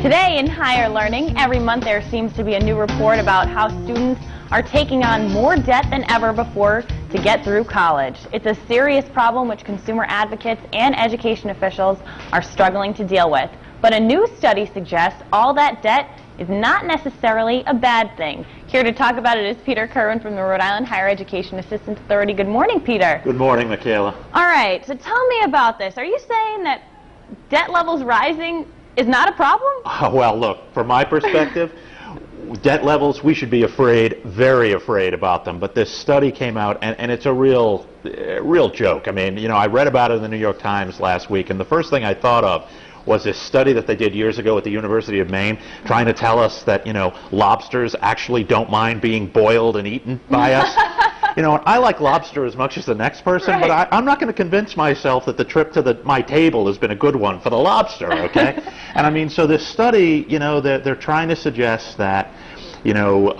Today in Higher Learning, every month there seems to be a new report about how students are taking on more debt than ever before to get through college. It's a serious problem which consumer advocates and education officials are struggling to deal with. But a new study suggests all that debt is not necessarily a bad thing. Here to talk about it is Peter Kerwin from the Rhode Island Higher Education Assistance Authority. Good morning, Peter. Good morning, Michaela. All right, so tell me about this. Are you saying that debt levels rising is not a problem? Well, look, from my perspective, debt levels, we should be afraid, very afraid about them. But this study came out, and it's a real joke. I mean, you know, I read about it in the New York Times last week, and the first thing I thought of was this study that they did years ago at the University of Maine, trying to tell us that, you know, lobsters actually don't mind being boiled and eaten by us. You know, I like lobster as much as the next person, right. But I'm not going to convince myself that the trip to my table has been a good one for the lobster, okay? And I mean, so this study, you know, they're trying to suggest that, you know,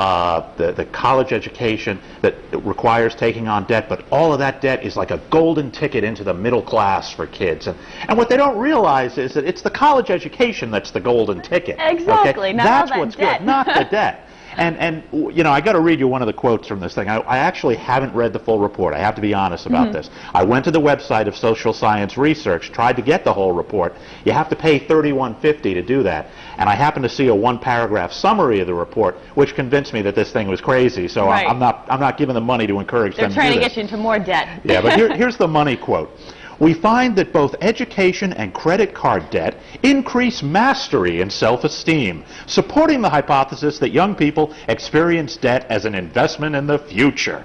the college education that requires taking on debt, but all of that debt is like a golden ticket into the middle class for kids. And what they don't realize is that it's the college education that's the golden ticket. Exactly. Okay? Not That's all that what's debt. good, not the debt. And you know, I got to read you one of the quotes from this thing. I actually haven't read the full report. I have to be honest about this. I went to the website of Social Science Research, tried to get the whole report. You have to pay $31.50 to do that. And I happened to see a one-paragraph summary of the report, which convinced me that this thing was crazy. So right. I'm not giving them money to encourage them to do this. They're trying to get you into more debt. Yeah, but here's the money quote. We find that both education and credit card debt increase mastery and self-esteem, supporting the hypothesis that young people experience debt as an investment in the future.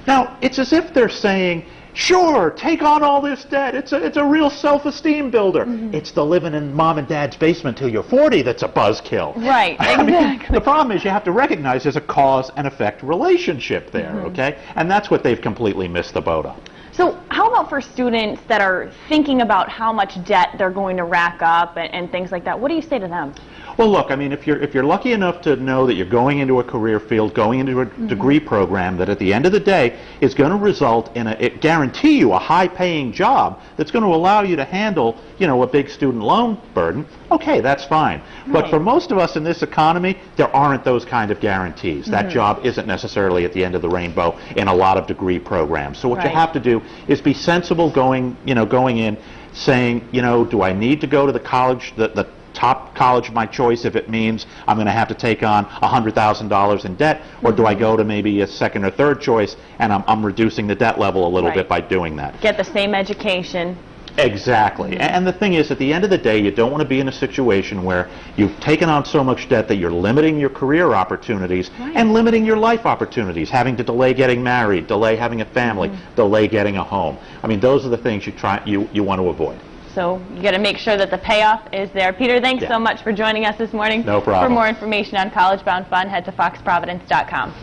Now, it's as if they're saying, sure, take on all this debt. It's a real self-esteem builder. It's the living in mom and dad's basement till you're 40 that's a buzzkill. Right, I exactly. mean, the problem is you have to recognize there's a cause and effect relationship there, okay? And that's what they've completely missed the boat on. So how about for students that are thinking about how much debt they're going to rack up and things like that? What do you say to them? Well, look, I mean, if you're lucky enough to know that you're going into a career field, going into a degree program that at the end of the day is going to result in it guarantee you a high-paying job that's going to allow you to handle, you know, a big student loan burden, okay, that's fine. Right. But for most of us in this economy, there aren't those kind of guarantees. That job isn't necessarily at the end of the rainbow in a lot of degree programs. So what you have to do is be sensible going in, saying, you know, do I need to go to the college, the top college of my choice if it means I'm going to have to take on $100,000 in debt, or do I go to maybe a second or third choice and I'm reducing the debt level a little bit by doing that. Get the same education. Exactly. And the thing is, at the end of the day, you don't want to be in a situation where you've taken on so much debt that you're limiting your career opportunities and limiting your life opportunities, having to delay getting married, delay having a family, delay getting a home. I mean, those are the things you want to avoid. So you got to make sure that the payoff is there. Peter, thanks so much for joining us this morning. No problem. For more information on College Bound Fund, head to foxprovidence.com.